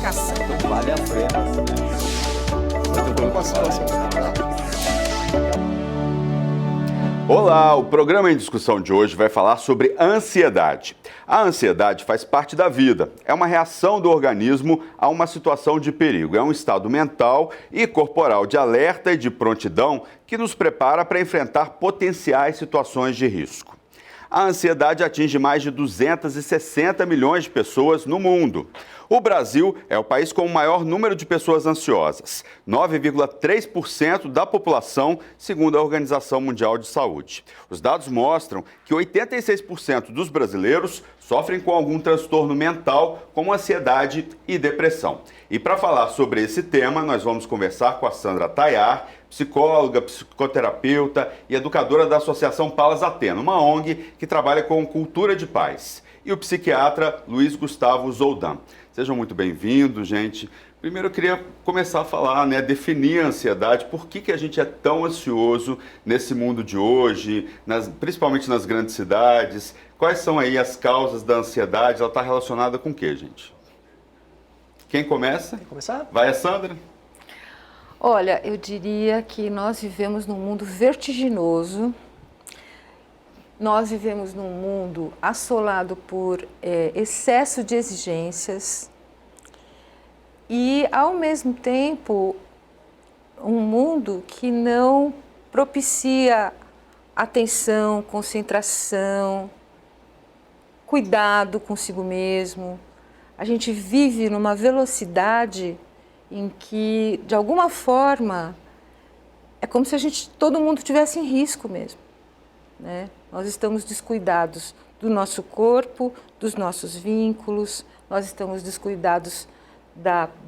caçando. Vale a pena, né? Olá, o programa em discussão de hoje vai falar sobre ansiedade. A ansiedade faz parte da vida, é uma reação do organismo a uma situação de perigo. É um estado mental e corporal de alerta e de prontidão que nos prepara para enfrentar potenciais situações de risco. A ansiedade atinge mais de 260 milhões de pessoas no mundo. O Brasil é o país com o maior número de pessoas ansiosas, 9,3% da população, segundo a Organização Mundial de Saúde. Os dados mostram que 86% dos brasileiros sofrem com algum transtorno mental, como ansiedade e depressão. E para falar sobre esse tema, nós vamos conversar com a Sandra Tayar, psicóloga, psicoterapeuta e educadora da Associação Palas Atena, uma ONG que trabalha com cultura de paz, e o psiquiatra Luiz Gustavo Zoldan. Sejam muito bem-vindos, gente. Primeiro eu queria começar a falar, definir a ansiedade, por que a gente é tão ansioso nesse mundo de hoje, principalmente nas grandes cidades. Quais são aí as causas da ansiedade? Ela está relacionada com o quê, gente? Quem começa? Quer começar? Vai a Sandra. Olha, eu diria que nós vivemos num mundo vertiginoso, nós vivemos num mundo assolado por excesso de exigências e, ao mesmo tempo, um mundo que não propicia atenção, concentração, cuidado consigo mesmo. A gente vive numa velocidade em que, de alguma forma, é como se todo mundo estivesse em risco mesmo, né? Nós estamos descuidados do nosso corpo, dos nossos vínculos, nós estamos descuidados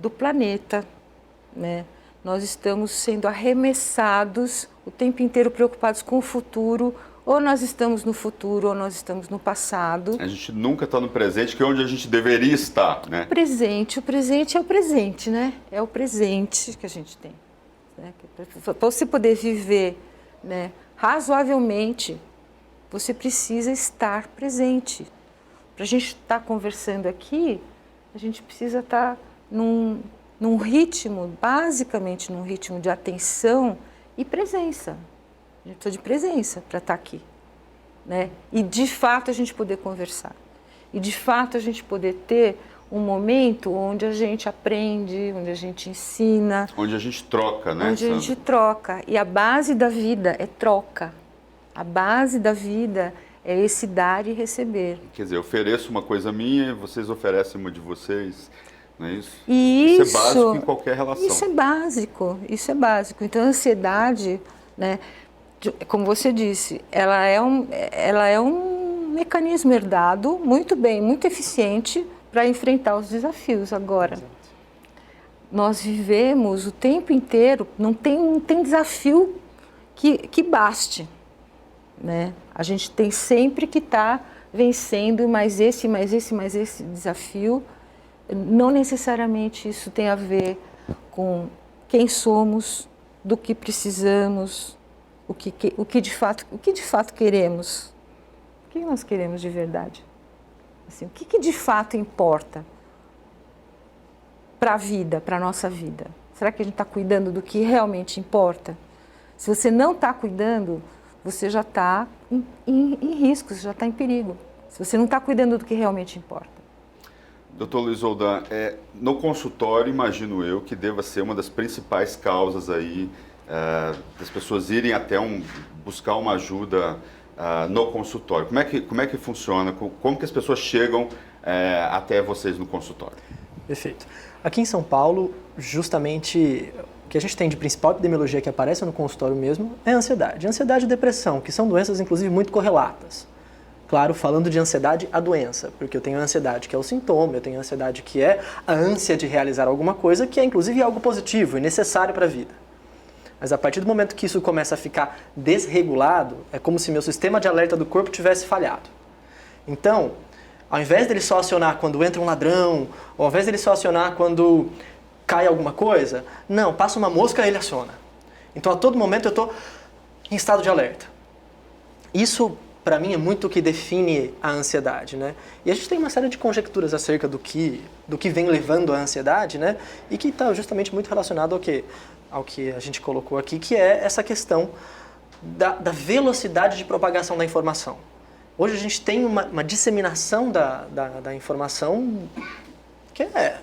do planeta, né? Nós estamos sendo arremessados o tempo inteiro preocupados com o futuro, ou nós estamos no futuro, ou nós estamos no passado. A gente nunca está no presente, que é onde a gente deveria estar, né? O presente é o presente, né? É o presente que a gente tem, né? Para você poder viver, né, razoavelmente, você precisa estar presente. Para a gente estar conversando aqui, a gente precisa estar num ritmo, basicamente num ritmo de atenção e presença. A gente precisa de presença para estar aqui, né? E de fato a gente poder conversar. E de fato a gente poder ter um momento onde a gente aprende, onde a gente ensina. Onde a gente troca, né? Onde a gente troca. E a base da vida é troca. A base da vida é esse dar e receber. Quer dizer, eu ofereço uma coisa minha, vocês oferecem uma de vocês, não é isso? E isso é básico em qualquer relação. Isso é básico. Então a ansiedade, né, como você disse, ela é um mecanismo herdado muito bem, muito eficiente para enfrentar os desafios. Agora, nós vivemos o tempo inteiro, não tem desafio que baste, né? A gente tem sempre que estar vencendo mais esse desafio. Não necessariamente isso tem a ver com quem somos, do que precisamos, o que de fato queremos. O que nós queremos de verdade? Assim, o que de fato importa para a vida, para a nossa vida? Será que a gente está cuidando do que realmente importa? Se você não está cuidando, você já está em risco, você já está em perigo. Se você não está cuidando do que realmente importa. Doutor Luiz Zoldan, no consultório, imagino eu, que deva ser uma das principais causas aí das pessoas irem até buscar uma ajuda no consultório. Como é que funciona? Como que as pessoas chegam até vocês no consultório? Perfeito. Aqui em São Paulo, justamente o que a gente tem de principal epidemiologia que aparece no consultório mesmo é a ansiedade. Ansiedade e depressão, que são doenças, inclusive, muito correlatas. Claro, falando de ansiedade, a doença, porque eu tenho a ansiedade que é o sintoma, eu tenho a ansiedade que é a ânsia de realizar alguma coisa, que é, inclusive, algo positivo e necessário para a vida. Mas a partir do momento que isso começa a ficar desregulado, é como se meu sistema de alerta do corpo tivesse falhado. Então, ao invés dele só acionar quando entra um ladrão, ou ao invés dele só acionar quando cai alguma coisa, não, passa uma mosca e ele aciona. Então, a todo momento eu estou em estado de alerta. Isso, para mim, é muito o que define a ansiedade, né? E a gente tem uma série de conjecturas acerca do que vem levando à ansiedade, né? E que está justamente muito relacionado ao que a gente colocou aqui, que é essa questão da velocidade de propagação da informação. Hoje a gente tem uma disseminação da informação que é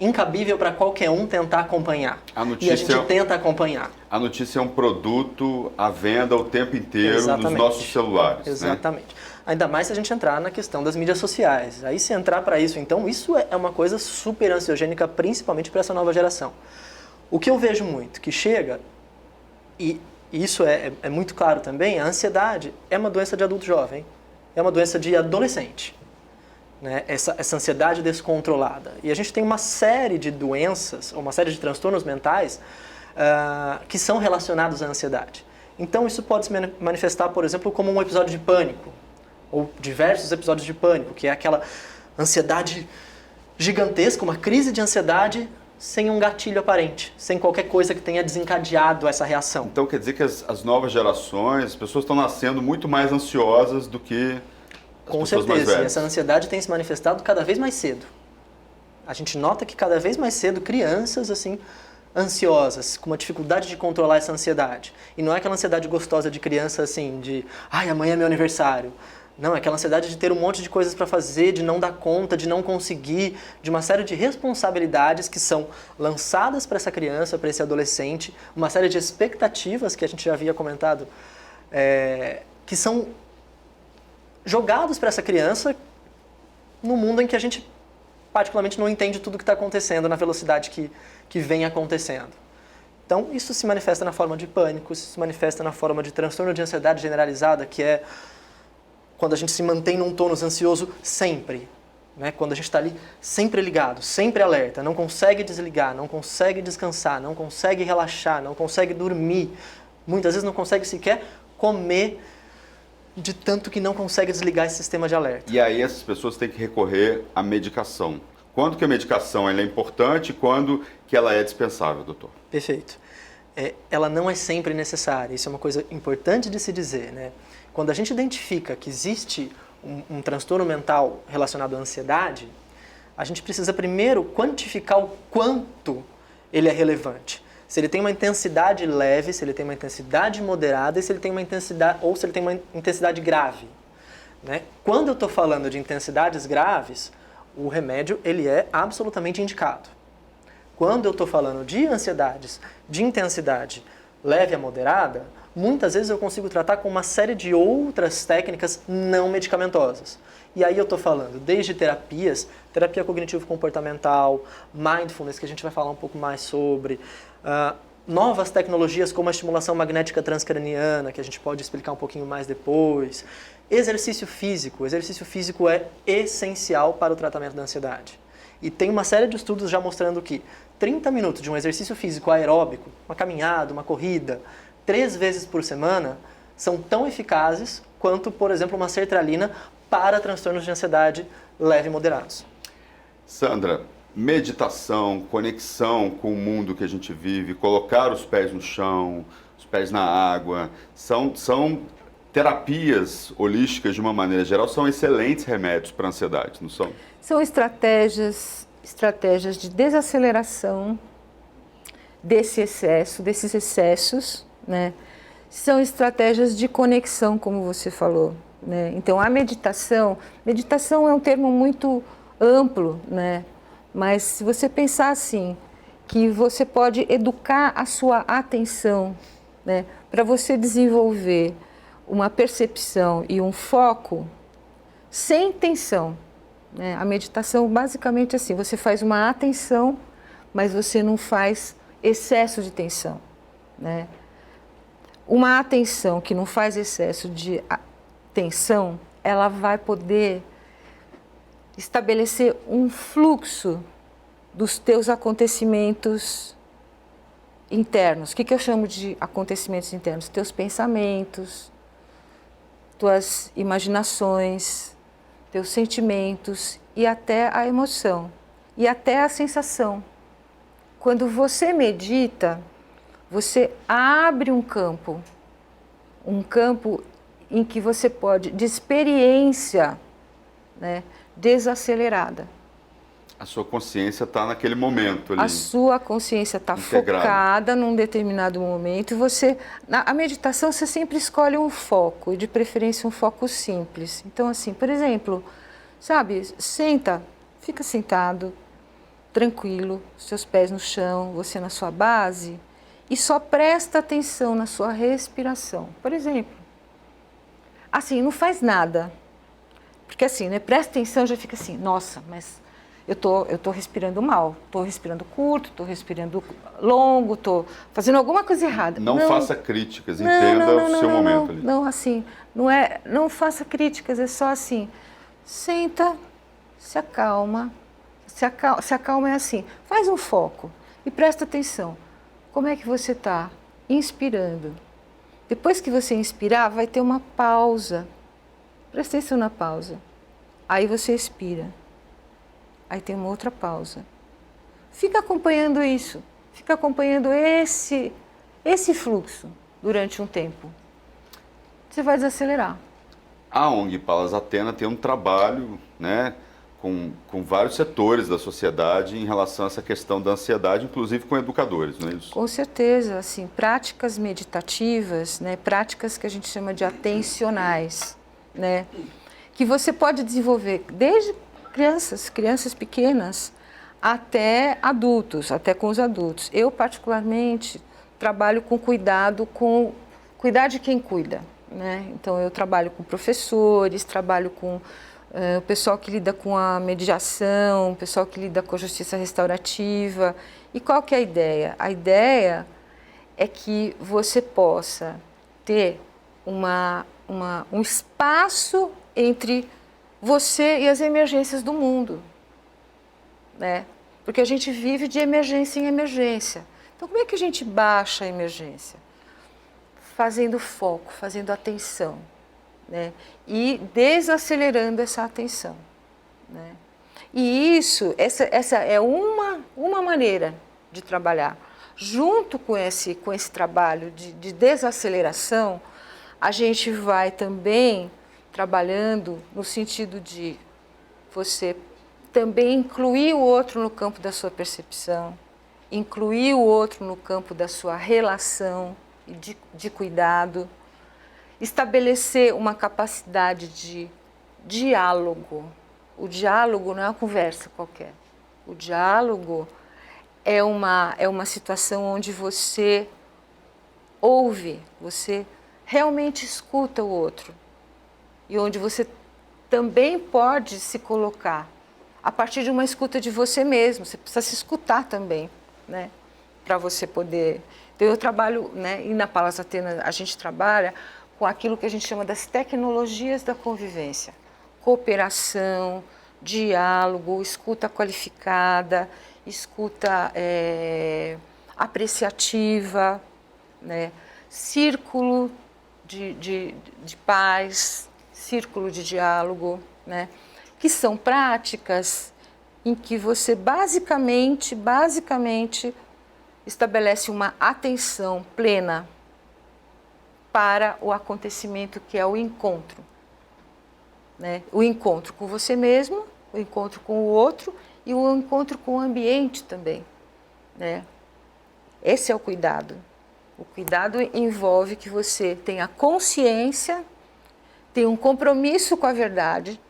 incabível para qualquer um tentar acompanhar. E a gente tenta acompanhar. A notícia é um produto à venda o tempo inteiro Exatamente. nos nossos celulares. Exatamente. Né? Ainda mais se a gente entrar na questão das mídias sociais. Aí se entrar para isso, então isso é uma coisa super ansiogênica, principalmente para essa nova geração. O que eu vejo muito, que chega, e isso é muito claro também, a ansiedade é uma doença de adulto jovem, é uma doença de adolescente. Né, essa ansiedade descontrolada. E a gente tem uma série de doenças, uma série de transtornos mentais que são relacionados à ansiedade. Então isso pode se manifestar, por exemplo, como um episódio de pânico, ou diversos episódios de pânico, que é aquela ansiedade gigantesca, uma crise de ansiedade sem um gatilho aparente, sem qualquer coisa que tenha desencadeado essa reação. Então quer dizer que as novas gerações, as pessoas estão nascendo muito mais ansiosas do que com certeza, e essa ansiedade tem se manifestado cada vez mais cedo. A gente nota que cada vez mais cedo crianças assim ansiosas, com uma dificuldade de controlar essa ansiedade. E não é aquela ansiedade gostosa de criança assim, de ai, amanhã é meu aniversário. Não, é aquela ansiedade de ter um monte de coisas para fazer, de não dar conta, de não conseguir, de uma série de responsabilidades que são lançadas para essa criança, para esse adolescente, uma série de expectativas que a gente já havia comentado, que são jogados para essa criança no mundo em que a gente particularmente não entende tudo o que está acontecendo na velocidade que vem acontecendo. Então, isso se manifesta na forma de pânico, isso se manifesta na forma de transtorno de ansiedade generalizada, que é quando a gente se mantém num tônus ansioso sempre, né? Quando a gente está ali sempre ligado, sempre alerta, não consegue desligar, não consegue descansar, não consegue relaxar, não consegue dormir, muitas vezes não consegue sequer comer, de tanto que não consegue desligar esse sistema de alerta. E aí essas pessoas têm que recorrer à medicação. Quando que a medicação ela é importante e quando que ela é dispensável, doutor? Perfeito. Ela não é sempre necessária, isso é uma coisa importante de se dizer, né? Quando a gente identifica que existe um transtorno mental relacionado à ansiedade, a gente precisa primeiro quantificar o quanto ele é relevante. Se ele tem uma intensidade leve, se ele tem uma intensidade moderada e se ele tem uma intensidade, ou se ele tem uma intensidade grave. Né? Quando eu estou falando de intensidades graves, o remédio ele é absolutamente indicado. Quando eu estou falando de ansiedades de intensidade leve a moderada, muitas vezes eu consigo tratar com uma série de outras técnicas não medicamentosas. E aí eu estou falando desde terapias, terapia cognitivo-comportamental, mindfulness, que a gente vai falar um pouco mais sobre, novas tecnologias como a estimulação magnética transcraniana, que a gente pode explicar um pouquinho mais depois, exercício físico. O exercício físico é essencial para o tratamento da ansiedade. E tem uma série de estudos já mostrando que 30 minutos de um exercício físico aeróbico, uma caminhada, uma corrida, 3 vezes por semana, são tão eficazes quanto, por exemplo, uma sertralina para transtornos de ansiedade leve e moderados. Sandra, meditação, conexão com o mundo que a gente vive, colocar os pés no chão, os pés na água, são terapias holísticas de uma maneira geral, são excelentes remédios para a ansiedade, não são? São estratégias de desaceleração desses excessos, né? São estratégias de conexão, como você falou, né? Então, a meditação é um termo muito amplo, né? Mas se você pensar assim, que você pode educar a sua atenção, né? Para você desenvolver uma percepção e um foco sem tensão, né? A meditação basicamente assim, você faz uma atenção, mas você não faz excesso de tensão, né? Uma atenção que não faz excesso de tensão, ela vai poder estabelecer um fluxo dos teus acontecimentos internos. O que eu chamo de acontecimentos internos? Teus pensamentos, tuas imaginações, teus sentimentos e até a emoção e até a sensação. Quando você medita, você abre um campo em que você pode, de experiência, né, desacelerada. A sua consciência está naquele momento ali. A sua consciência está integrada. focada num determinado momento e você, a meditação você sempre escolhe um foco, e de preferência um foco simples. Então assim, por exemplo, sabe, senta, fica sentado, tranquilo, seus pés no chão, você na sua base e só presta atenção na sua respiração. Por exemplo, assim, não faz nada, porque assim, né, presta atenção, já fica assim, nossa, mas eu tô respirando mal, tô respirando curto, tô respirando longo, tô fazendo alguma coisa errada. Não faça críticas, entenda o seu momento ali. Não, assim, não faça críticas, é só assim, senta, se acalma, se acalma é assim, faz um foco e presta atenção. Como é que você está inspirando? Depois que você inspirar, vai ter uma pausa. Presta atenção na pausa. Aí você expira. Aí tem uma outra pausa. Fica acompanhando isso. Fica acompanhando esse fluxo durante um tempo. Você vai desacelerar. A ONG Palas Athena tem um trabalho, né, com vários setores da sociedade em relação a essa questão da ansiedade, inclusive com educadores, não é isso? Com certeza, assim, práticas meditativas, né, práticas que a gente chama de atencionais, né, que você pode desenvolver desde crianças pequenas até adultos, até com os adultos. Eu, particularmente, trabalho com cuidar de quem cuida, né? Então, eu trabalho com professores, trabalho com o pessoal que lida com a mediação, o pessoal que lida com a justiça restaurativa. E qual que é a ideia? A ideia é que você possa ter um espaço entre você e as emergências do mundo, né? Porque a gente vive de emergência em emergência. Então, como é que a gente baixa a emergência? Fazendo foco, fazendo atenção, né? E desacelerando essa atenção, né? E essa é uma maneira de trabalhar. Junto com esse trabalho de desaceleração, a gente vai também trabalhando no sentido de você também incluir o outro no campo da sua percepção, incluir o outro no campo da sua relação e de cuidado, estabelecer uma capacidade de diálogo. O diálogo não é uma conversa qualquer. O diálogo é uma situação onde você ouve, você realmente escuta o outro. E onde você também pode se colocar a partir de uma escuta de você mesmo. Você precisa se escutar também, né? Para você poder... Então, eu trabalho, né? E na Palas Athena a gente trabalha com aquilo que a gente chama das tecnologias da convivência. Cooperação, diálogo, escuta qualificada, escuta apreciativa, né? Círculo de paz, círculo de diálogo, né? Que são práticas em que você basicamente estabelece uma atenção plena para o acontecimento que é o encontro, né? O encontro com você mesmo, o encontro com o outro e o encontro com o ambiente também, né? Esse é o cuidado. O cuidado envolve que você tenha consciência, tenha um compromisso com a verdade,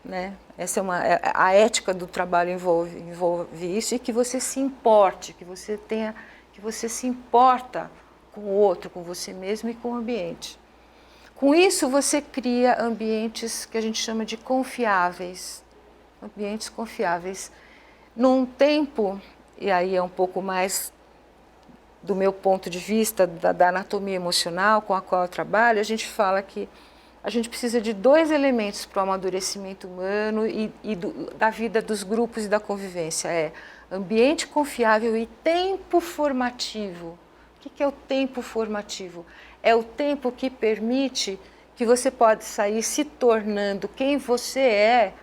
né? Essa é a ética do trabalho envolve isso, e que você se importe, que você se importa com o outro, com você mesmo e com o ambiente. Com isso você cria ambientes que a gente chama de confiáveis, ambientes confiáveis. Num tempo, e aí é um pouco mais do meu ponto de vista da anatomia emocional com a qual eu trabalho, a gente fala que a gente precisa de 2 elementos para o amadurecimento humano e da vida dos grupos e da convivência. É ambiente confiável e tempo formativo. O que é o tempo formativo? É o tempo que permite que você pode sair se tornando quem você é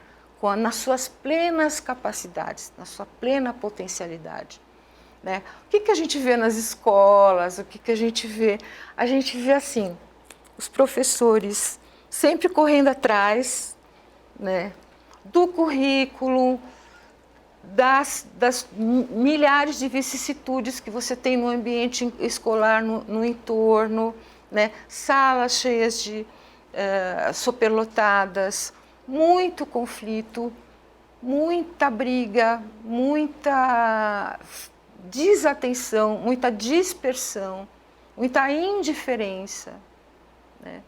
nas suas plenas capacidades, na sua plena potencialidade, né? O que a gente vê nas escolas? O que a gente vê? A gente vê assim... os professores sempre correndo atrás, né, do currículo, das milhares de vicissitudes que você tem no ambiente escolar, no entorno, né, salas cheias de superlotadas, muito conflito, muita briga, muita desatenção, muita dispersão, muita indiferença, né?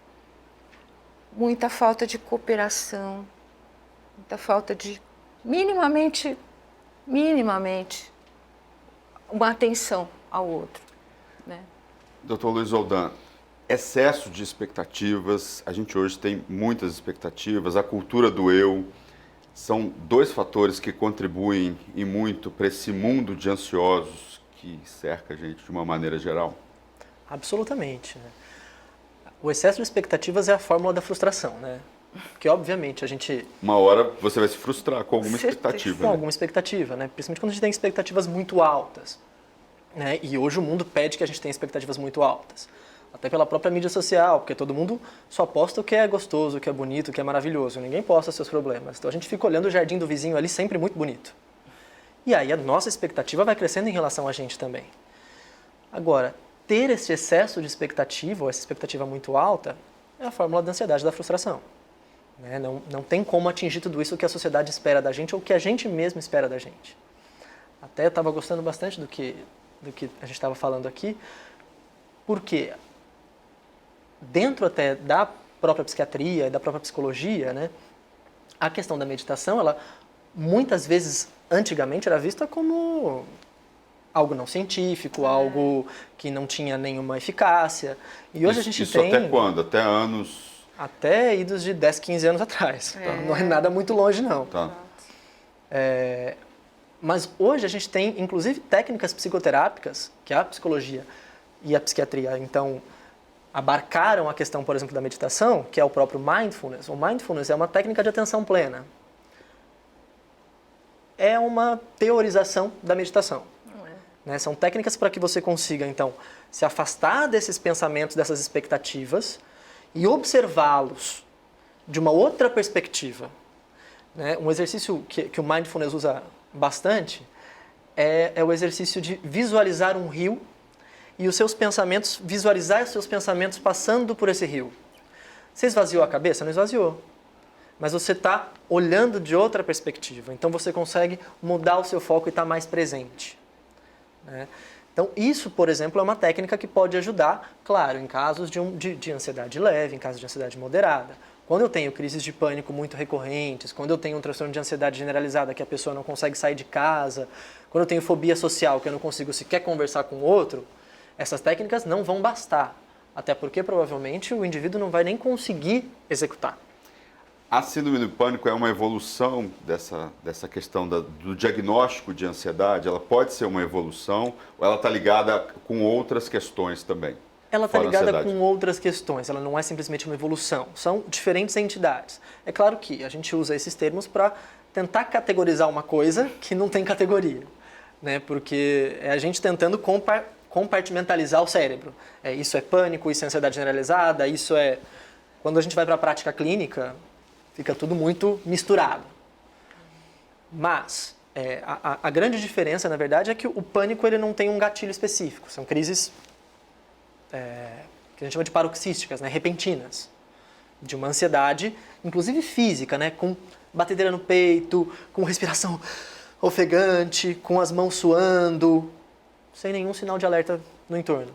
Muita falta de cooperação, muita falta de minimamente uma atenção ao outro, né? Dr. Luiz Roldan, excesso de expectativas, a gente hoje tem muitas expectativas, a cultura do eu, são dois fatores que contribuem e muito para esse mundo de ansiosos que cerca a gente de uma maneira geral? Absolutamente, né? O excesso de expectativas é a fórmula da frustração, né? Porque, obviamente, a gente... Uma hora você vai se frustrar com alguma expectativa. Com alguma expectativa, né? Principalmente quando a gente tem expectativas muito altas, né? E hoje o mundo pede que a gente tenha expectativas muito altas. Até pela própria mídia social, porque todo mundo só posta o que é gostoso, o que é bonito, o que é maravilhoso. Ninguém posta seus problemas. Então a gente fica olhando o jardim do vizinho ali sempre muito bonito. E aí a nossa expectativa vai crescendo em relação a gente também. Agora, ter esse excesso de expectativa, ou essa expectativa muito alta, é a fórmula da ansiedade e da frustração. Né? Não tem como atingir tudo isso que a sociedade espera da gente ou que a gente mesmo espera da gente. Até eu estava gostando bastante do que a gente estava falando aqui, porque dentro até da própria psiquiatria e da própria psicologia, né, a questão da meditação, ela muitas vezes, antigamente, era vista como algo não científico, algo que não tinha nenhuma eficácia. E hoje a gente isso tem... até quando? Até anos... Até idos de 10, 15 anos atrás. Tá? Não é nada muito longe, não. Tá. Mas hoje a gente tem, inclusive, técnicas psicoterápicas, que a psicologia e a psiquiatria, então, abarcaram a questão, por exemplo, da meditação, que é o próprio mindfulness. O mindfulness é uma técnica de atenção plena. É uma teorização da meditação. Né? São técnicas para que você consiga, então, se afastar desses pensamentos, dessas expectativas e observá-los de uma outra perspectiva. Né? Um exercício que o mindfulness usa bastante é o exercício de visualizar um rio e os seus pensamentos, visualizar os seus pensamentos passando por esse rio. Você esvaziou a cabeça? Não esvaziou. Mas você está olhando de outra perspectiva. Então você consegue mudar o seu foco e estar mais presente. Né? Então isso, por exemplo, é uma técnica que pode ajudar, claro, em casos de ansiedade leve, em casos de ansiedade moderada. Quando eu tenho crises de pânico muito recorrentes, quando eu tenho um transtorno de ansiedade generalizada que a pessoa não consegue sair de casa, quando eu tenho fobia social que eu não consigo sequer conversar com o outro, essas técnicas não vão bastar. Até porque provavelmente o indivíduo não vai nem conseguir executar. A síndrome do pânico é uma evolução dessa questão do diagnóstico de ansiedade? Ela pode ser uma evolução ou ela está ligada com outras questões também? Ela está ligada com outras questões, ela não é simplesmente uma evolução, são diferentes entidades. É claro que a gente usa esses termos para tentar categorizar uma coisa que não tem categoria, né? Porque é a gente tentando compartimentalizar o cérebro. Isso é pânico, isso é ansiedade generalizada, isso é... Quando a gente vai para a prática clínica, fica tudo muito misturado. Mas a grande diferença, na verdade, é que o pânico ele não tem um gatilho específico, são crises... que a gente chama de paroxísticas, né, repentinas, de uma ansiedade, inclusive física, né, com batedeira no peito, com respiração ofegante, com as mãos suando, sem nenhum sinal de alerta no entorno.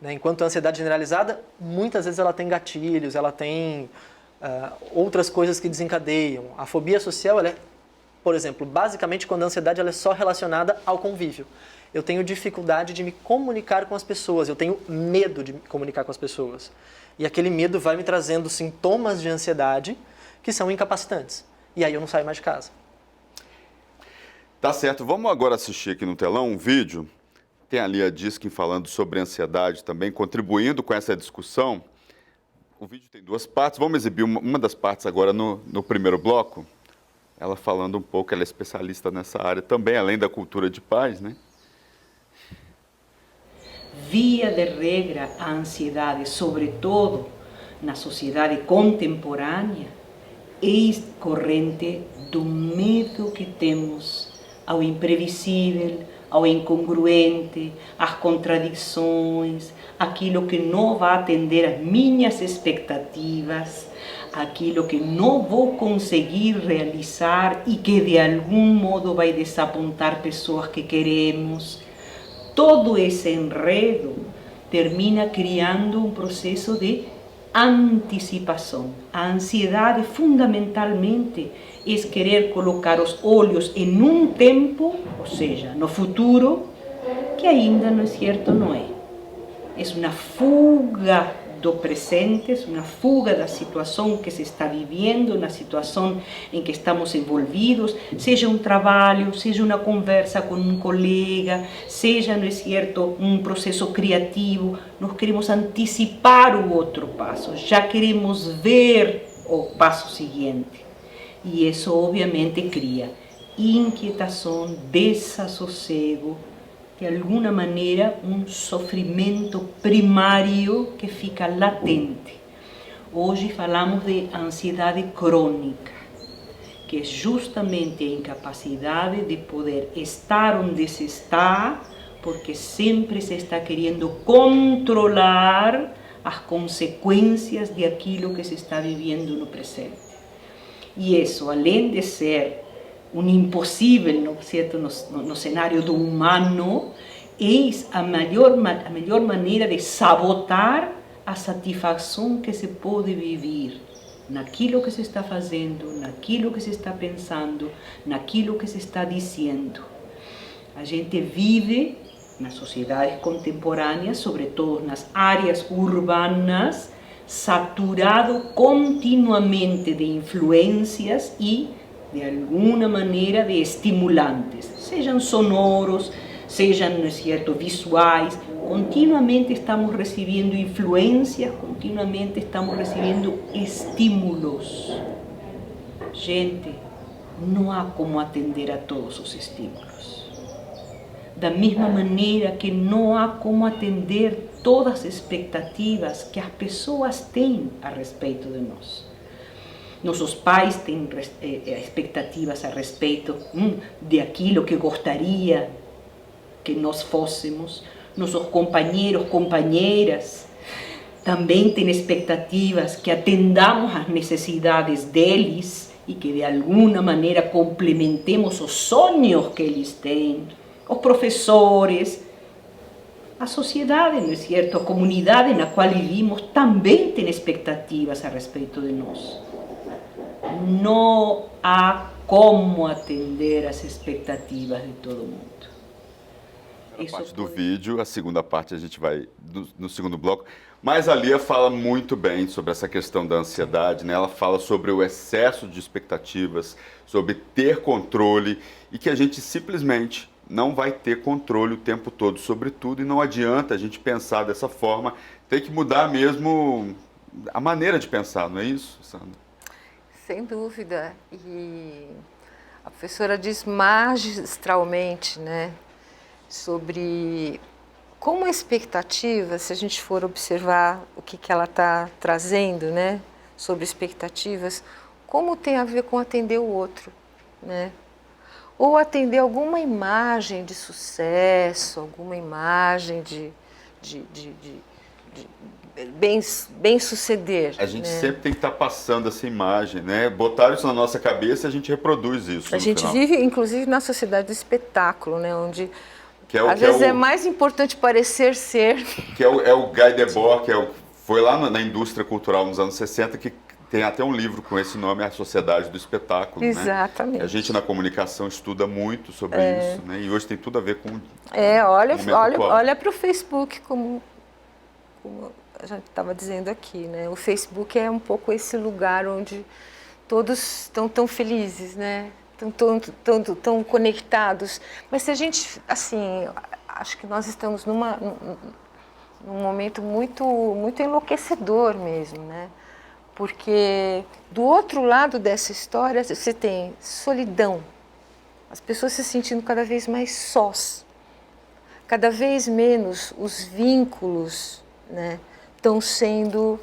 Né? Enquanto a ansiedade generalizada, muitas vezes ela tem gatilhos, ela tem outras coisas que desencadeiam. A fobia social, ela é, por exemplo, basicamente quando a ansiedade ela é só relacionada ao convívio. Eu tenho dificuldade de me comunicar com as pessoas, eu tenho medo de me comunicar com as pessoas. E aquele medo vai me trazendo sintomas de ansiedade que são incapacitantes. E aí eu não saio mais de casa. Tá certo, vamos agora assistir aqui no telão um vídeo. Tem ali a Diskin falando sobre ansiedade também, contribuindo com essa discussão. O vídeo tem duas partes, vamos exibir uma das partes agora no primeiro bloco. Ela falando um pouco, ela é especialista nessa área também, além da cultura de paz, né? Via de regra, a ansiedade, sobretudo na sociedade contemporânea é corrente do medo que temos ao imprevisível, ao incongruente, às contradições, aquilo que não vai atender às minhas expectativas, aquilo que não vou conseguir realizar e que de algum modo vai desapontar pessoas que queremos. Todo esse enredo termina criando um processo de antecipação. A ansiedade, fundamentalmente, é querer colocar os olhos em um tempo, ou seja, no futuro, que ainda não é certo, não é. É uma fuga do presente, é uma fuga da situação que se está vivendo, na situação em que estamos envolvidos, seja um trabalho, seja uma conversa com um colega, seja, não é certo, um processo criativo. Nós queremos antecipar o outro passo, já queremos ver o passo seguinte. E isso, obviamente, cria inquietação, desassossego, de alguma maneira um sofrimento primário que fica latente. Hoje falamos de ansiedade crônica, que é justamente a incapacidade de poder estar onde se está, porque sempre se está querendo controlar as consequências de aquilo que se está vivendo no presente. E isso, além de ser um impossível, não é certo, no cenário do humano, é a melhor maneira de sabotar a satisfação que se pode viver naquilo que se está fazendo, naquilo que se está pensando, naquilo que se está dizendo. A gente vive nas sociedades contemporâneas, sobretudo nas áreas urbanas, saturado continuamente de influências e de alguma maneira de estimulantes, sejam sonoros, sejam, não é certo, visuais. Continuamente estamos recebendo influências, continuamente estamos recebendo estímulos. Gente, não há como atender a todos os estímulos. Da mesma maneira que não há como atender todas as expectativas que as pessoas têm a respeito de nós. Nossos pais têm expectativas a respeito de aquilo que gostaria que nós fôssemos. Nossos companheiros, companheiras, também têm expectativas que atendamos às necessidades deles e que de alguma maneira complementemos os sonhos que eles têm. Os professores, a sociedade, não é certo? A comunidade na qual vivimos também tem expectativas a respeito de nós. Não há como atender às expectativas de todo mundo. A parte do vídeo, a segunda parte a gente vai no segundo bloco. Mas a Lia fala muito bem sobre essa questão da ansiedade, né? Ela fala sobre o excesso de expectativas, sobre ter controle e que a gente simplesmente não vai ter controle o tempo todo sobre tudo e não adianta a gente pensar dessa forma. Tem que mudar mesmo a maneira de pensar, não é isso, Sandra? Sem dúvida. E a professora diz magistralmente, né, sobre como a expectativa, se a gente for observar o que ela está trazendo, né, sobre expectativas, como tem a ver com atender o outro, né? Ou atender alguma imagem de sucesso, alguma imagem de bem suceder. A gente né? sempre tem que estar passando essa imagem, né? Botaram isso na nossa cabeça e a gente reproduz isso. A gente vive, inclusive, na sociedade do espetáculo, né? Onde às vezes é mais importante parecer ser. Que é o Guy Debord, foi lá na indústria cultural nos anos 60 que tem até um livro com esse nome, A Sociedade do Espetáculo. Exatamente. Né? A gente na comunicação estuda muito sobre isso, né? E hoje tem tudo a ver com olha para o Facebook, como a gente estava dizendo aqui, né? O Facebook é um pouco esse lugar onde todos estão tão felizes, né? Tão conectados. Mas se a gente, assim, acho que nós estamos num momento muito enlouquecedor mesmo, né? Porque do outro lado dessa história você tem solidão, as pessoas se sentindo cada vez mais sós, cada vez menos os vínculos, né, estão sendo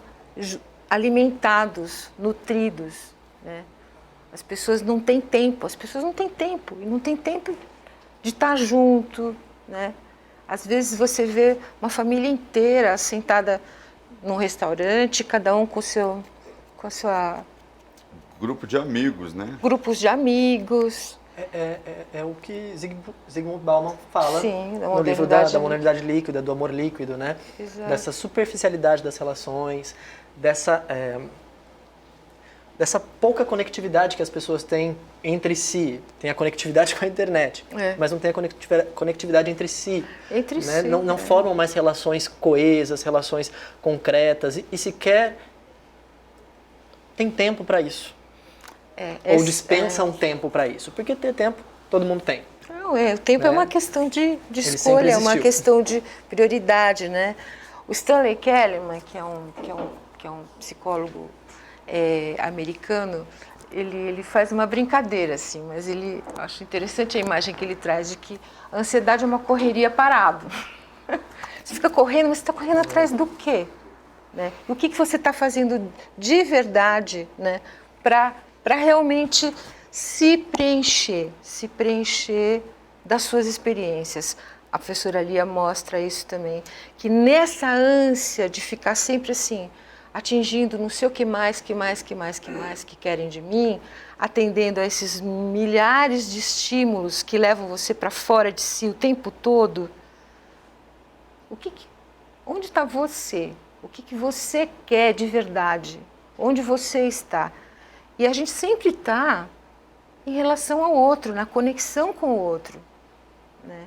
alimentados, nutridos, né? As pessoas não têm tempo, e não tem tempo de estar junto, né? Às vezes você vê uma família inteira sentada num restaurante, cada um com a sua... Grupo de amigos, né? Grupos de amigos. É o que Zygmunt Bauman fala. Sim, da no livro modernidade da modernidade líquida, do amor líquido, né? Exato. Dessa superficialidade das relações, dessa pouca conectividade que as pessoas têm entre si. Tem a conectividade com a internet, mas não tem a conectividade entre si. Entre né? si. Não formam mais relações coesas, relações concretas e sequer tem tempo para isso. Ou dispensam tempo para isso. Porque ter tempo, todo mundo tem. Não, o tempo é uma questão de escolha, é uma existiu. questão de prioridade, né? O Stanley Kellerman, que é um psicólogo americano, ele faz uma brincadeira, assim, mas acho interessante a imagem que ele traz de que a ansiedade é uma correria parada. Você fica correndo, mas você está correndo atrás do quê? Né? O que você está fazendo de verdade, né, para realmente se preencher das suas experiências. A professora Lia mostra isso também, que nessa ânsia de ficar sempre assim, atingindo não sei o que mais que querem de mim, atendendo a esses milhares de estímulos que levam você para fora de si o tempo todo, onde está você? O que você quer de verdade? Onde você está? E a gente sempre está em relação ao outro, na conexão com o outro, né?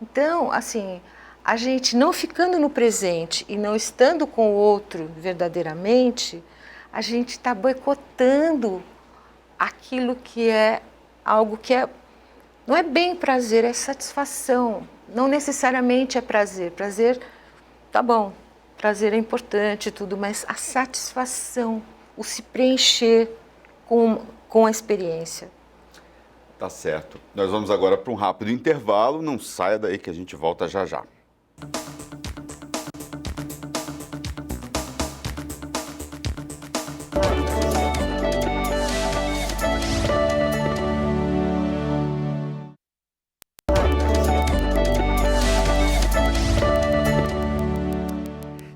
Então, assim, a gente não ficando no presente e não estando com o outro verdadeiramente, a gente está boicotando aquilo que é algo que não é bem prazer, é satisfação. Não necessariamente é prazer. Prazer, tá bom, prazer é importante e tudo, mas a satisfação, o se preencher com a experiência. Tá certo. Nós vamos agora para um rápido intervalo. Não saia daí que a gente volta já já.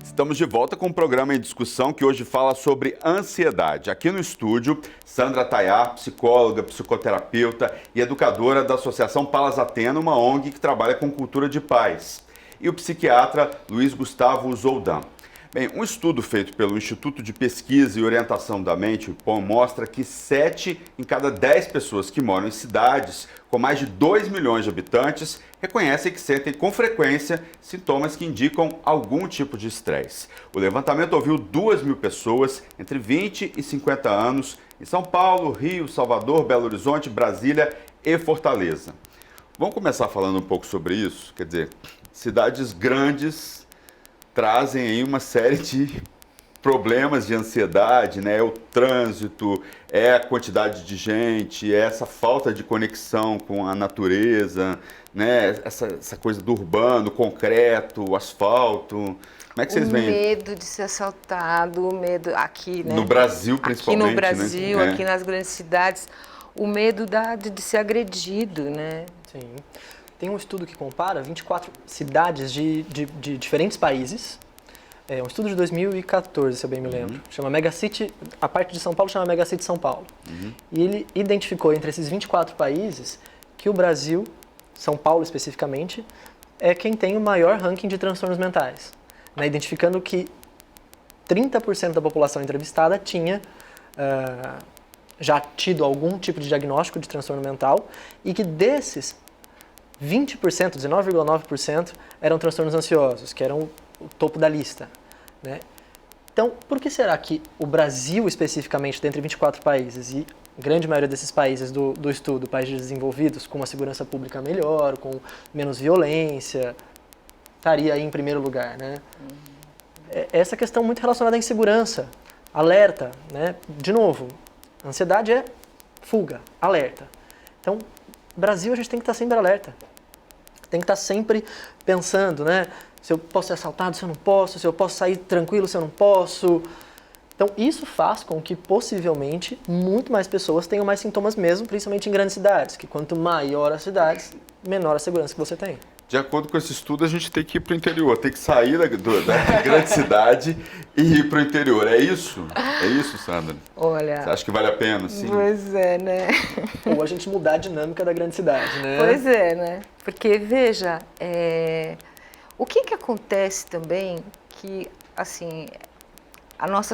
Estamos de volta com um programa em discussão que hoje fala sobre ansiedade. Aqui no estúdio, Sandra Tayar, psicóloga, psicoterapeuta e educadora da Associação Palas Atena, uma ONG que trabalha com cultura de paz. E o psiquiatra Luiz Gustavo Zoldan. Bem, um estudo feito pelo Instituto de Pesquisa e Orientação da Mente, o IPOM, mostra que 7 em cada 10 pessoas que moram em cidades com mais de 2 milhões de habitantes reconhecem que sentem com frequência sintomas que indicam algum tipo de estresse. O levantamento ouviu 2.000 pessoas entre 20 e 50 anos em São Paulo, Rio, Salvador, Belo Horizonte, Brasília e Fortaleza. Vamos começar falando um pouco sobre isso? Quer dizer, cidades grandes trazem aí uma série de problemas de ansiedade, né? É o trânsito, é a quantidade de gente, é essa falta de conexão com a natureza, né? Essa coisa do urbano, concreto, o asfalto. Como é que vocês veem? O medo de ser assaltado, o medo aqui, né? No Brasil, principalmente. Aqui no Brasil, né? aqui nas grandes cidades, o medo de ser agredido, né? Sim. Tem um estudo que compara 24 cidades de diferentes países. É um estudo de 2014, se eu bem me lembro. Chama Megacity, a parte de São Paulo chama Megacity São Paulo. E ele identificou entre esses 24 países que o Brasil, São Paulo especificamente, é quem tem o maior ranking de transtornos mentais. Né? Identificando que 30% da população entrevistada tinha já tido algum tipo de diagnóstico de transtorno mental e que desses 20%, 19,9% eram transtornos ansiosos, que eram o topo da lista, né? Então, por que será que o Brasil, especificamente, dentre 24 países, e a grande maioria desses países do estudo, países desenvolvidos, com uma segurança pública melhor, com menos violência, estaria aí em primeiro lugar, né? Essa questão muito relacionada à insegurança, alerta, né? De novo, ansiedade é fuga, alerta. Então, Brasil, a gente tem que estar sempre alerta. Tem que estar sempre pensando, né? Se eu posso ser assaltado, se eu não posso. Se eu posso sair tranquilo, se eu não posso. Então, isso faz com que, possivelmente, muito mais pessoas tenham mais sintomas mesmo, principalmente em grandes cidades, que quanto maior as cidades, menor a segurança que você tem. De acordo com esse estudo, a gente tem que ir para o interior, tem que sair da grande cidade e ir para o interior. É isso? É isso, Sandra? Olha... Você acha que vale a pena, sim? Pois é, né? Ou a gente mudar a dinâmica da grande cidade, né? Pois é, né? Porque, veja, o que acontece também que, assim, a nossa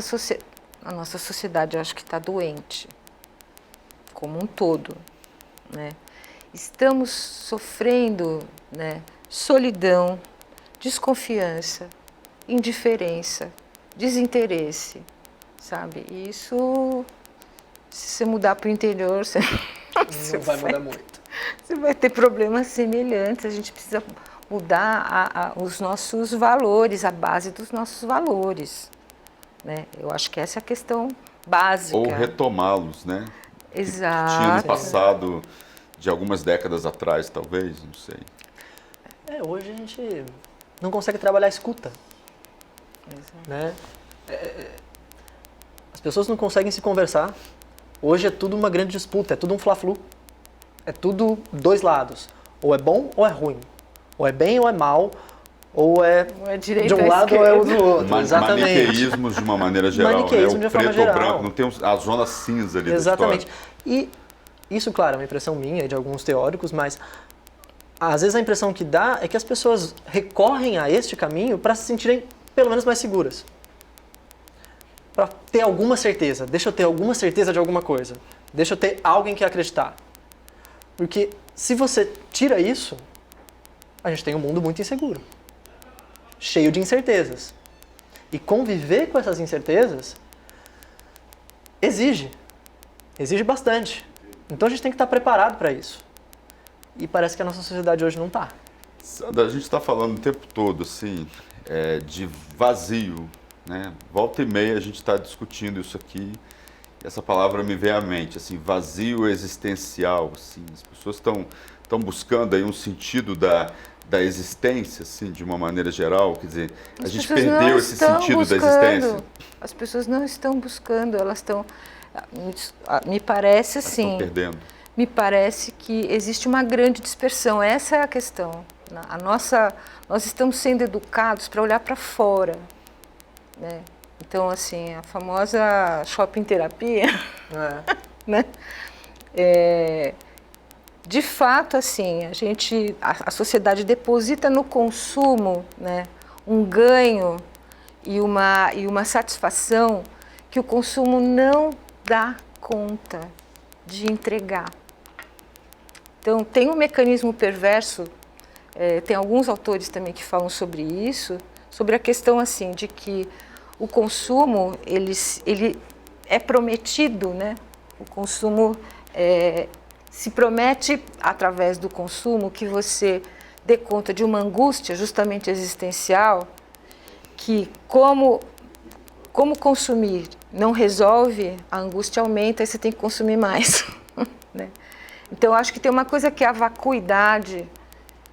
sociedade, eu acho que está doente, como um todo, né? Estamos sofrendo, né, solidão, desconfiança, indiferença, desinteresse, sabe? E isso, se você mudar para o interior, você Não vai mudar muito. Você vai ter problemas semelhantes. A gente precisa mudar os nossos valores, a base dos nossos valores, né? Eu acho que essa é a questão básica. Ou retomá-los, né? Exato. Que tinha no passado, de algumas décadas atrás, talvez, não sei. Hoje a gente não consegue trabalhar a escuta, né? As pessoas não conseguem se conversar. Hoje é tudo uma grande disputa, é tudo um fla-flu. É tudo dois lados. Ou é bom ou é ruim. Ou é bem ou é mal. Ou é direita de um ou lado esquerda. ou é do outro. Exatamente. Maniqueísmos de uma maneira geral, Maniqueísmo né? de O forma preto ou geral. branco, não tem a zona cinza ali Exatamente. da história. E isso, claro, é uma impressão minha e de alguns teóricos, mas às vezes a impressão que dá é que as pessoas recorrem a este caminho para se sentirem pelo menos mais seguras. Para ter alguma certeza. Deixa eu ter alguma certeza de alguma coisa. Deixa eu ter algo em que acreditar. Porque se você tira isso, a gente tem um mundo muito inseguro. Cheio de incertezas. E conviver com essas incertezas exige bastante. Então a gente tem que estar preparado para isso. E parece que a nossa sociedade hoje não está. Sandra, a gente está falando o tempo todo, assim, de vazio, né? Volta e meia a gente está discutindo isso aqui. E essa palavra me vem à mente, assim, vazio existencial, assim. As pessoas estão buscando aí um sentido da existência, assim, de uma maneira geral, quer dizer, a gente perdeu esse sentido da existência. As pessoas não estão buscando, elas estão, me parece Elas assim, estão perdendo. me parece que existe uma grande dispersão, essa é a questão. Nós estamos sendo educados para olhar para fora, né? Então, assim, a famosa shopping terapia, né? De fato, assim, a sociedade deposita no consumo, né, um ganho e uma satisfação que o consumo não dá conta de entregar. Então, tem um mecanismo perverso, tem alguns autores também que falam sobre isso, sobre a questão assim, de que o consumo, ele é prometido, né? O consumo se promete, através do consumo, que você dê conta de uma angústia justamente existencial, que como consumir não resolve, a angústia aumenta e você tem que consumir mais. Né? Então, eu acho que tem uma coisa que é a vacuidade,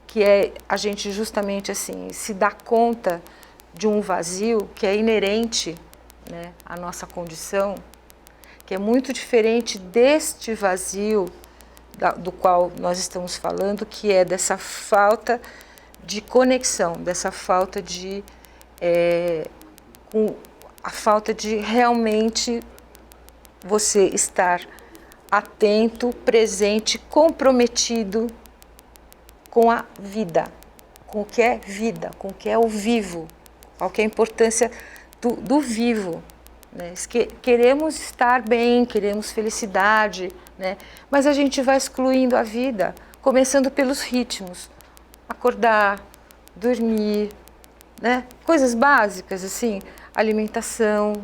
que é a gente justamente assim, se dar conta de um vazio que é inerente, né, à nossa condição, que é muito diferente deste vazio do qual nós estamos falando, que é dessa falta de conexão, dessa falta de a falta de realmente você estar atento, presente, comprometido com a vida, com o que é vida, com o que é o vivo, qual que é a importância do vivo. Né? Queremos estar bem, queremos felicidade, né? Mas a gente vai excluindo a vida, começando pelos ritmos. Acordar, dormir, né? Coisas básicas, assim, alimentação,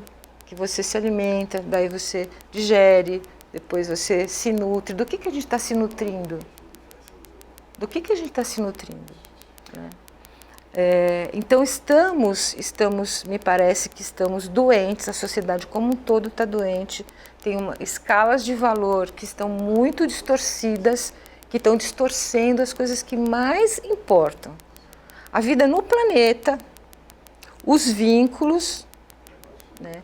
que você se alimenta, daí você digere, depois você se nutre. Do que a gente está se nutrindo? Do que a gente está se nutrindo? Né? Então me parece que estamos doentes, a sociedade como um todo está doente, tem escalas de valor que estão muito distorcidas, que estão distorcendo as coisas que mais importam. A vida no planeta, os vínculos, né?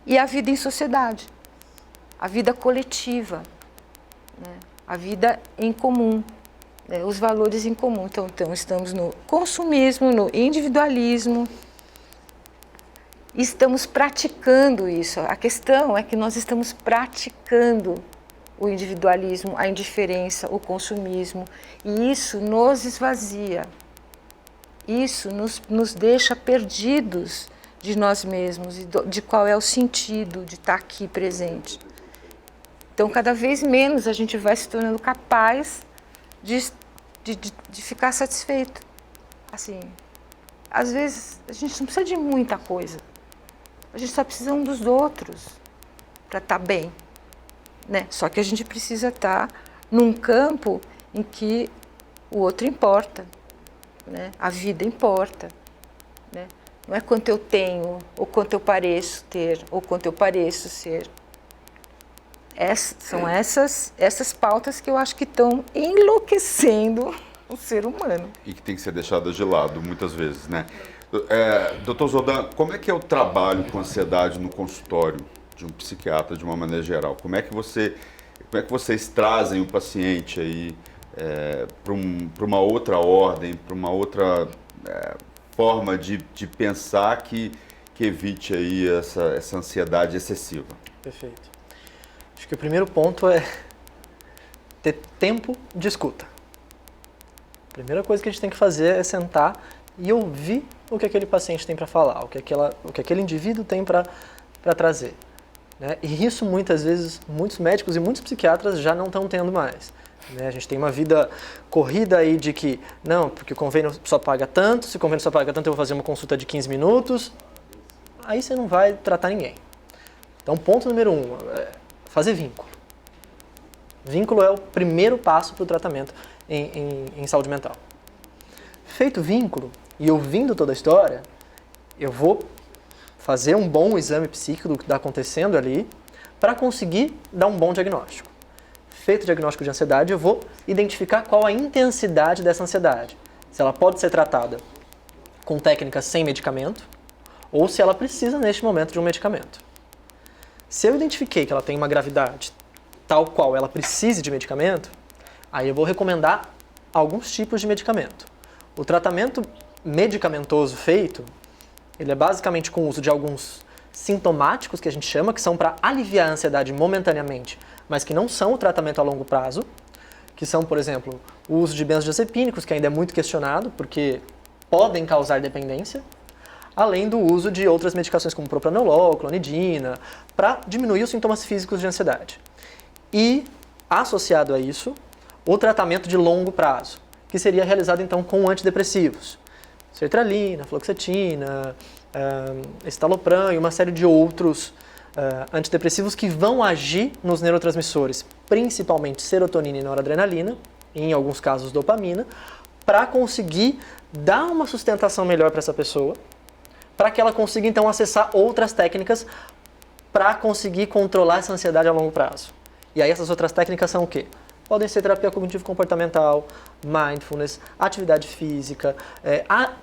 e a vida em sociedade, a vida coletiva, né? A vida em comum, né? Os valores em comum. Então, estamos no consumismo, no individualismo, estamos praticando isso. A questão é que nós estamos praticando o individualismo, a indiferença, o consumismo, e isso nos esvazia, isso nos deixa perdidos de nós mesmos e de qual é o sentido de estar aqui presente. Então, cada vez menos a gente vai se tornando capaz de ficar satisfeito. Assim, às vezes a gente não precisa de muita coisa, a gente só precisa um dos outros para estar bem, né? Só que a gente precisa estar num campo em que o outro importa, né? A vida importa, né? Não é quanto eu tenho, ou quanto eu pareço ter, ou quanto eu pareço ser. São essas pautas que eu acho que estão enlouquecendo o ser humano. E que tem que ser deixadas de lado, muitas vezes, né? Dr. Zodan, como é que é o trabalho com ansiedade no consultório de um psiquiatra, de uma maneira geral? Como é que vocês trazem o paciente aí para uma outra ordem, para uma outra forma de pensar que evite aí essa ansiedade excessiva? Perfeito. Acho que o primeiro ponto é ter tempo de escuta. A primeira coisa que a gente tem que fazer é sentar e ouvir o que aquele paciente tem para falar, o que aquele indivíduo tem para trazer, né? E isso muitas vezes muitos médicos e muitos psiquiatras já não estão tendo mais, né? A gente tem uma vida corrida aí de que, não, porque o convênio só paga tanto, se o convênio só paga tanto eu vou fazer uma consulta de 15 minutos, aí você não vai tratar ninguém. Então, ponto número 1, fazer vínculo. Vínculo é o primeiro passo para o tratamento em saúde mental. Feito vínculo e ouvindo toda a história, eu vou fazer um bom exame psíquico do que está acontecendo ali para conseguir dar um bom diagnóstico. Feito o diagnóstico de ansiedade, eu vou identificar qual a intensidade dessa ansiedade. Se ela pode ser tratada com técnicas sem medicamento ou se ela precisa, neste momento, de um medicamento. Se eu identifiquei que ela tem uma gravidade tal qual ela precise de medicamento, aí eu vou recomendar alguns tipos de medicamento. O tratamento medicamentoso feito, ele é basicamente com o uso de alguns sintomáticos que a gente chama, que são para aliviar a ansiedade momentaneamente, mas que não são o tratamento a longo prazo, que são, por exemplo, o uso de benzodiazepínicos, que ainda é muito questionado, porque podem causar dependência, além do uso de outras medicações como propranolol, clonidina, para diminuir os sintomas físicos de ansiedade. E, associado a isso, o tratamento de longo prazo, que seria realizado então com antidepressivos. Sertralina, fluoxetina, estalopram e uma série de outros antidepressivos que vão agir nos neurotransmissores, principalmente serotonina e noradrenalina, e em alguns casos dopamina, para conseguir dar uma sustentação melhor para essa pessoa, para que ela consiga então acessar outras técnicas para conseguir controlar essa ansiedade a longo prazo. E aí essas outras técnicas são o quê? Podem ser terapia cognitivo-comportamental, mindfulness, atividade física,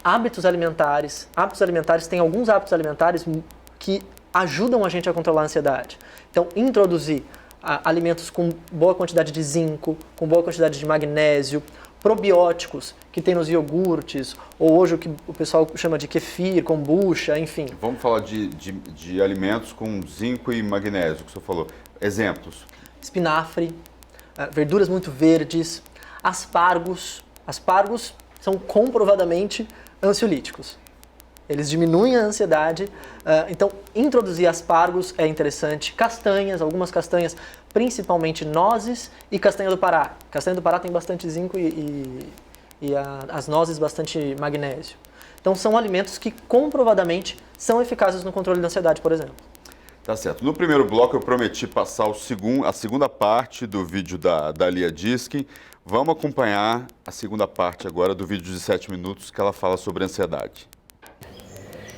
hábitos alimentares. Hábitos alimentares, tem alguns hábitos alimentares que ajudam a gente a controlar a ansiedade. Então, introduzir alimentos com boa quantidade de zinco, com boa quantidade de magnésio, probióticos que tem nos iogurtes, ou hoje o que o pessoal chama de kefir, kombucha, enfim. Vamos falar de alimentos com zinco e magnésio, que o senhor falou. Exemplos. Espinafre, verduras muito verdes, aspargos. Aspargos são comprovadamente ansiolíticos. Eles diminuem a ansiedade, então introduzir aspargos é interessante. Castanhas, algumas castanhas, principalmente nozes e castanha do Pará. Castanha do Pará tem bastante zinco e as nozes bastante magnésio. Então são alimentos que comprovadamente são eficazes no controle da ansiedade, por exemplo. Tá certo. No primeiro bloco eu prometi passar a segunda parte do vídeo da Lia Diskin. Vamos acompanhar a segunda parte agora do vídeo de 7 minutos que ela fala sobre ansiedade.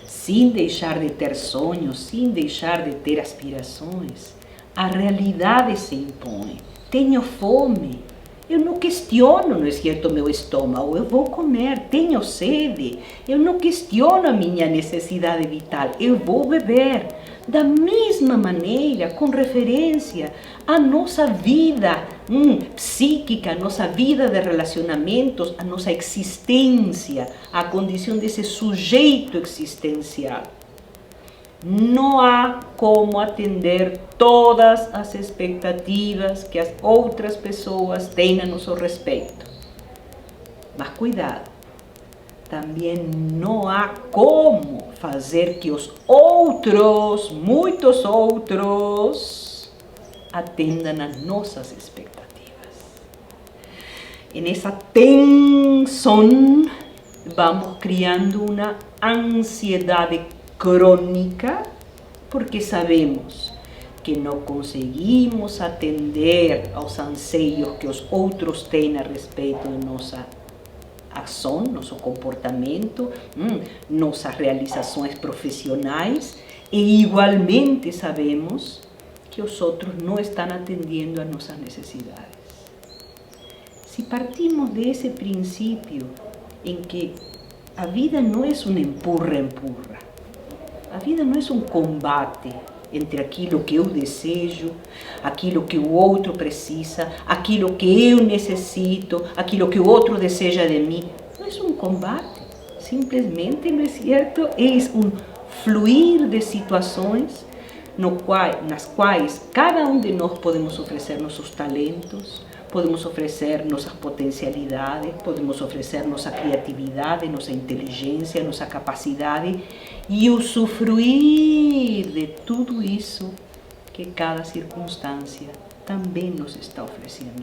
Sem deixar de ter sonhos, sem deixar de ter aspirações, a realidade se impõe. Tenho fome, eu não questiono, não é certo, meu estômago, eu vou comer. Tenho sede, eu não questiono a minha necessidade vital, eu vou beber. da mesma maneira, com referência à nossa vida psíquica, à nossa vida de relacionamentos, à nossa existência, à condição desse sujeito existencial. Não há como atender todas as expectativas que as outras pessoas têm a nosso respeito. Mas cuidado, também não há como fazer que os outros, muitos outros, atendam às nossas expectativas. E nessa tensão, vamos criando uma ansiedade crônica, porque sabemos que não conseguimos atender aos anseios que os outros têm a respeito de nossa ação, nosso comportamento, nossas realizações profissionais, e igualmente sabemos que os outros não estão atendendo às nossas necessidades. Se partimos desse princípio em que a vida não é um empurra-empurra, a vida não é um combate entre aquilo que eu desejo, aquilo que o outro precisa, aquilo que eu necessito, aquilo que o outro deseja de mim. Não é um combate, simplesmente, não é certo? É um fluir de situações nas quais cada um de nós podemos oferecer nossos talentos, podemos oferecer nossas potencialidades, podemos oferecer nossa criatividade, nossa inteligência, nossa capacidade e usufruir de tudo isso que cada circunstância também nos está oferecendo.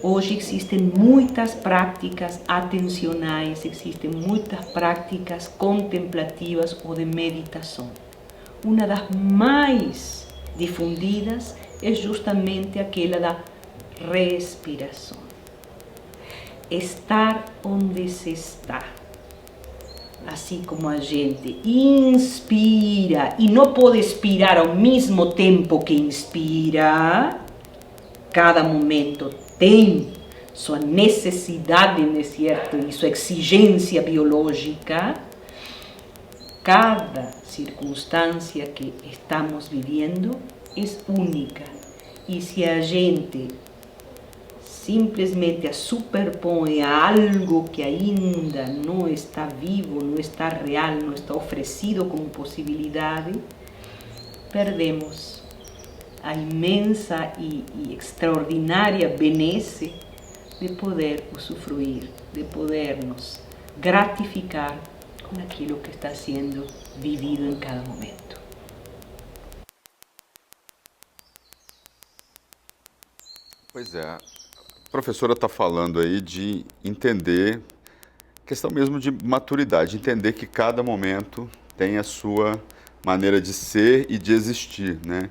Hoje existem muitas práticas atencionais, existem muitas práticas contemplativas ou de meditação. Uma das mais difundidas é justamente aquela da respiração. Estar onde se está. Assim como a gente inspira e não pode expirar ao mesmo tempo que inspira, cada momento tem sua necessidade, não é certo? E sua exigência biológica. Cada circunstância que estamos vivendo é única. E se a gente simplesmente a superpõe a algo que ainda não está vivo, não está real, não está oferecido como possibilidade, perdemos a imensa e extraordinária benesse de poder usufruir, de poder nos gratificar com aquilo que está sendo vivido em cada momento. Pois é, a professora está falando aí de entender, questão mesmo de maturidade, entender que cada momento tem a sua maneira de ser e de existir, né?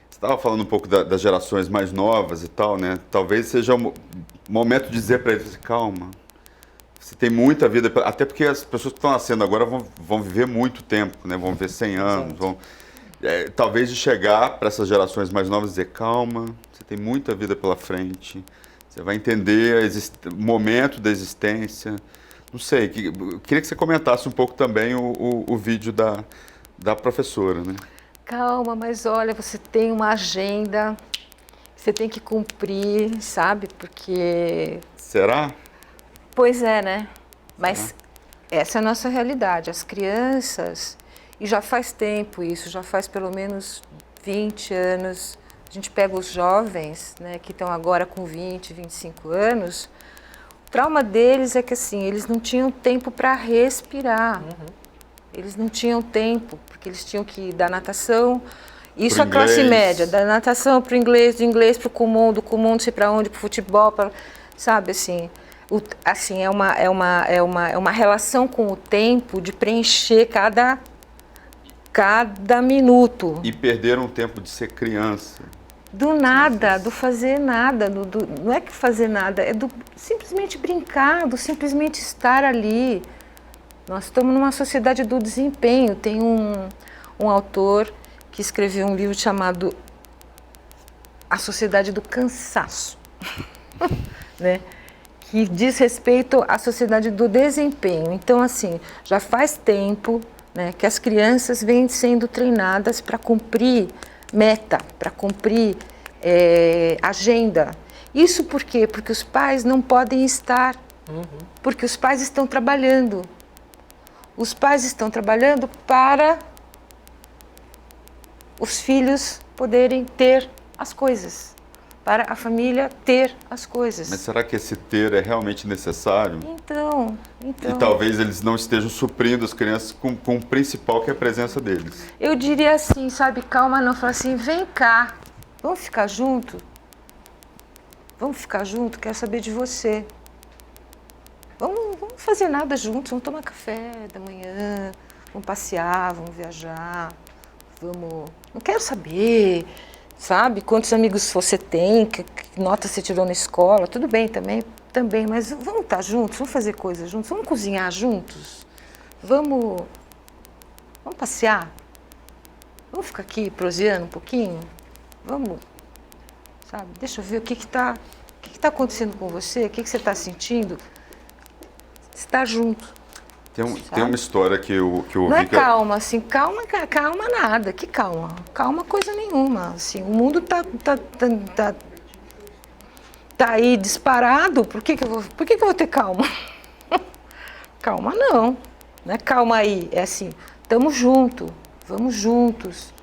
Você estava falando um pouco das gerações mais novas e tal, né? Talvez seja o momento de dizer para eles, calma, você tem muita vida, até porque as pessoas que estão nascendo agora vão viver muito tempo, né? Vão viver 100 anos, talvez de chegar para essas gerações mais novas e dizer, calma, você tem muita vida pela frente, você vai entender o momento da existência. Não sei, eu queria que você comentasse um pouco também o vídeo da professora, né? Calma, mas olha, você tem uma agenda, você tem que cumprir, sabe? Porque... Será? Pois é, né? Mas essa é a nossa realidade. As crianças, e já faz tempo isso, já faz pelo menos 20 anos, a gente pega os jovens, né, que estão agora com 20, 25 anos, o trauma deles é que assim, eles não tinham tempo para respirar. Eles não tinham tempo, porque eles tinham que ir da natação, isso a classe média, da natação para o inglês, do inglês para o comum, do comum não sei para onde, para o futebol, sabe assim, é uma relação com o tempo de preencher cada minuto. E perderam o tempo de ser criança. Do nada, do fazer nada, não é que fazer nada, é do simplesmente brincar, do simplesmente estar ali. Nós estamos numa sociedade do desempenho. Tem um autor que escreveu um livro chamado A Sociedade do Cansaço, né? Que diz respeito à sociedade do desempenho. Então, assim, já faz tempo, né? Que as crianças vêm sendo treinadas para cumprir meta, para cumprir agenda. Isso por quê? Porque os pais não podem estar, porque os pais estão trabalhando. Os pais estão trabalhando para os filhos poderem ter as coisas, para a família ter as coisas. Mas será que esse ter é realmente necessário? Então... E talvez eles não estejam suprindo as crianças com o principal, que é a presença deles. Eu diria assim, sabe, calma não, fala assim, vem cá, vamos ficar junto? Vamos ficar junto, quero saber de você. Vamos fazer nada juntos, vamos tomar café da manhã, vamos passear, vamos viajar, vamos... Não quero saber, sabe, quantos amigos você tem, que nota você tirou na escola, tudo bem também, mas vamos estar juntos, vamos fazer coisas juntos, vamos cozinhar juntos, vamos passear, vamos ficar aqui proseando um pouquinho, vamos, sabe, deixa eu ver o que está acontecendo com você, o que você está sentindo, estar junto. Tem uma história que eu ouvi... Não é calma, assim, calma nada, que calma? Calma coisa nenhuma, assim, o mundo tá aí disparado, por que eu vou ter calma? Calma não, é calma aí, é assim, estamos juntos, vamos juntos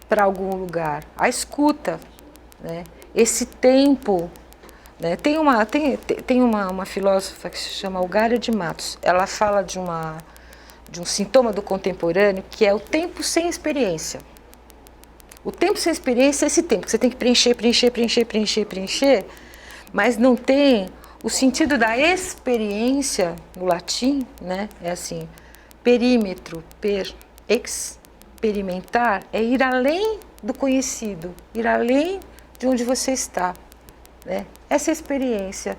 para algum lugar, a escuta, né? Esse tempo, né? Tem uma filósofa que se chama Algária de Matos, ela fala de um sintoma do contemporâneo que é o tempo sem experiência. O tempo sem experiência é esse tempo que você tem que preencher, mas não tem o sentido da experiência no latim, né? É assim, perímetro, experimentar, é ir além do conhecido, ir além de onde você está, né? Essa experiência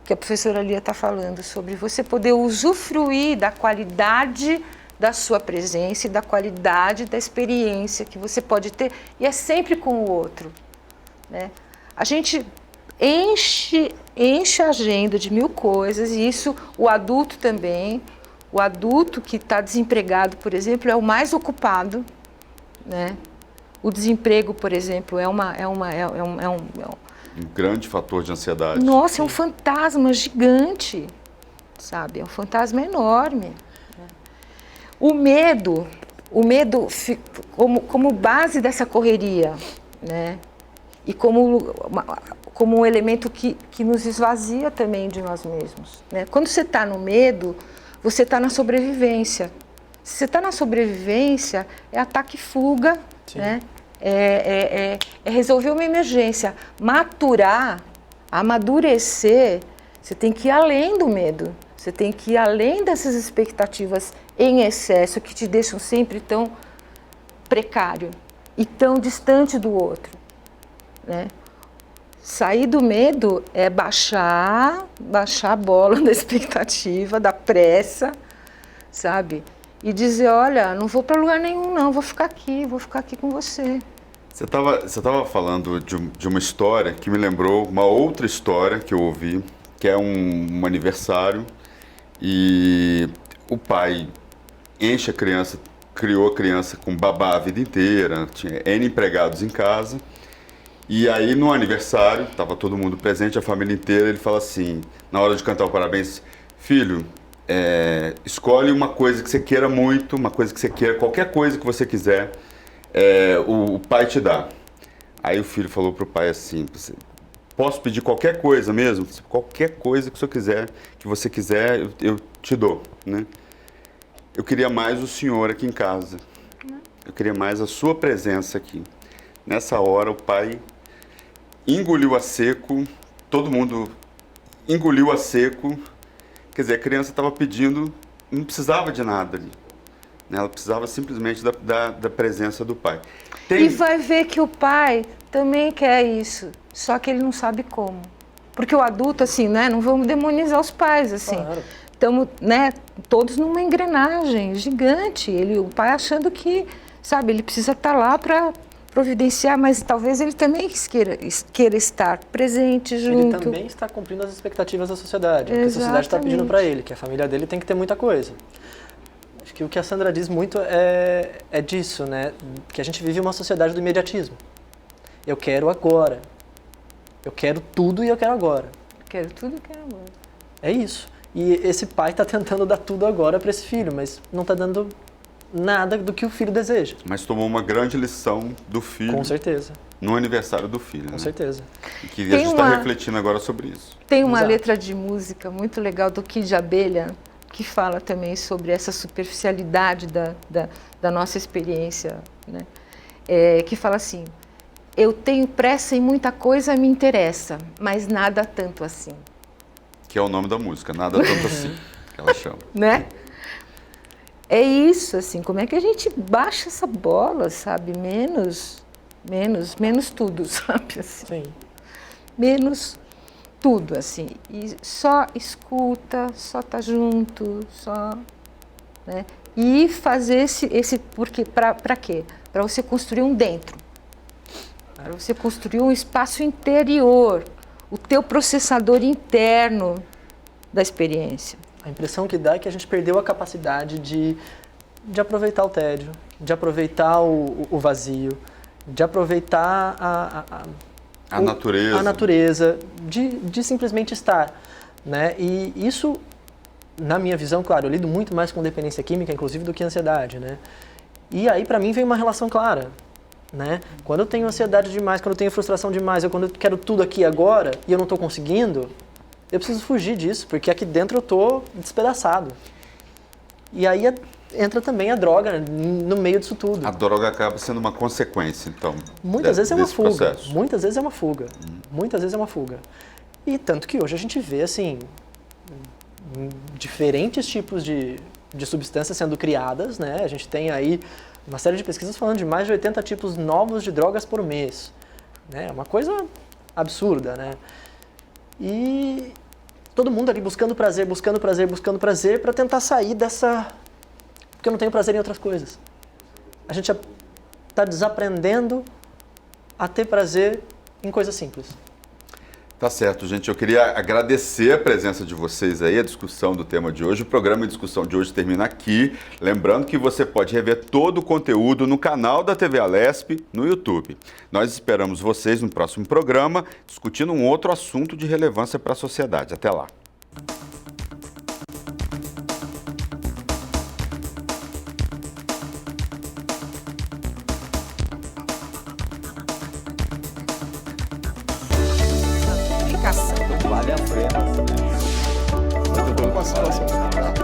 que a professora Lia está falando, sobre você poder usufruir da qualidade da sua presença e da qualidade da experiência que você pode ter, e é sempre com o outro, né? A gente enche a agenda de 1000 coisas, e isso o adulto também. O adulto que está desempregado, por exemplo, é o mais ocupado, né? O desemprego, por exemplo, é um grande fator de ansiedade. Nossa, é um fantasma gigante, sabe? É um fantasma enorme. O medo como base dessa correria, né? E como um elemento que nos esvazia também de nós mesmos, né? Quando você está no medo, você está na sobrevivência. Se você está na sobrevivência, é ataque e fuga, né? É resolver uma emergência. Maturar, amadurecer, você tem que ir além do medo. Você tem que ir além dessas expectativas em excesso que te deixam sempre tão precário e tão distante do outro, né? Sair do medo é baixar a bola da expectativa, da pressa, sabe? E dizer, olha, não vou para lugar nenhum não, vou ficar aqui com você. Você tava falando de uma história que me lembrou uma outra história que eu ouvi, que é um aniversário, e o pai enche a criança, criou a criança com babá a vida inteira, tinha N empregados em casa, e aí no aniversário, estava todo mundo presente, a família inteira, ele fala assim, na hora de cantar o parabéns, filho, escolhe uma coisa que você queira muito, uma coisa que você queira, qualquer coisa que você quiser, o pai te dá. Aí o filho falou pro pai assim, posso pedir qualquer coisa mesmo? Qualquer coisa que você quiser, eu te dou, né? Eu queria mais o senhor aqui em casa. Eu queria mais a sua presença aqui. Nessa hora o pai engoliu a seco, todo mundo engoliu a seco. Quer dizer, a criança estava pedindo, não precisava de nada ali, né? Ela precisava simplesmente da presença do pai. E vai ver que o pai também quer isso, só que ele não sabe como. Porque o adulto, assim, né, não vamos demonizar os pais, assim. Claro. Estamos, né, todos numa engrenagem gigante. O pai achando que, sabe, ele precisa estar lá para providenciar, mas talvez ele também queira estar presente junto. Ele também está cumprindo as expectativas da sociedade, que a sociedade está pedindo para ele, que a família dele tem que ter muita coisa. Acho que o que a Sandra diz muito é disso, né? Que a gente vive uma sociedade do imediatismo. Eu quero agora. Eu quero tudo e eu quero agora. Quero tudo, quero agora. É isso. E esse pai está tentando dar tudo agora para esse filho, mas não está dando nada do que o filho deseja. Mas tomou uma grande lição do filho. Com certeza. No aniversário do filho, Com né? certeza. E que a Tem gente está uma- refletindo agora sobre isso. Tem uma Exato. letra de música muito legal do Kid Abelha, que fala também sobre essa superficialidade da nossa experiência, né? Que fala assim: eu tenho pressa em muita coisa, me interessa, mas nada tanto assim. Que é o nome da música, Nada Tanto Assim, que ela chama. Né? É isso, assim, como é que a gente baixa essa bola, sabe? Menos tudo, sabe? Assim, Sim. menos tudo, assim. E só escuta, só tá junto, só... Né? E fazer porque para quê? Para você construir um dentro. Para você construir um espaço interior, o teu processador interno da experiência. A impressão que dá é que a gente perdeu a capacidade de aproveitar o tédio, de aproveitar o vazio, de aproveitar A natureza. a natureza, de simplesmente estar, né? E isso, na minha visão, claro, eu lido muito mais com dependência química, inclusive, do que ansiedade, né? E aí, para mim, vem uma relação clara, né? Quando eu tenho ansiedade demais, quando eu tenho frustração demais, quando eu quero tudo aqui agora e eu não estou conseguindo, eu preciso fugir disso, porque aqui dentro eu estou despedaçado. E aí entra também a droga no meio disso tudo. A droga acaba sendo uma consequência, então. Muitas vezes é uma desse fuga. processo. Muitas vezes é uma fuga. Muitas vezes é uma fuga. E tanto que hoje a gente vê, assim, diferentes tipos de substâncias sendo criadas, né? A gente tem aí uma série de pesquisas falando de mais de 80 tipos novos de drogas por mês. Né? É uma coisa absurda, né? E todo mundo ali buscando prazer para tentar sair dessa... Porque eu não tenho prazer em outras coisas. A gente está desaprendendo a ter prazer em coisas simples. Tá certo, gente. Eu queria agradecer a presença de vocês aí, a discussão do tema de hoje. O programa de discussão de hoje termina aqui. Lembrando que você pode rever todo o conteúdo no canal da TV Alesp no YouTube. Nós esperamos vocês no próximo programa, discutindo um outro assunto de relevância para a sociedade. Até lá. Vale a pena. Muito bom passar.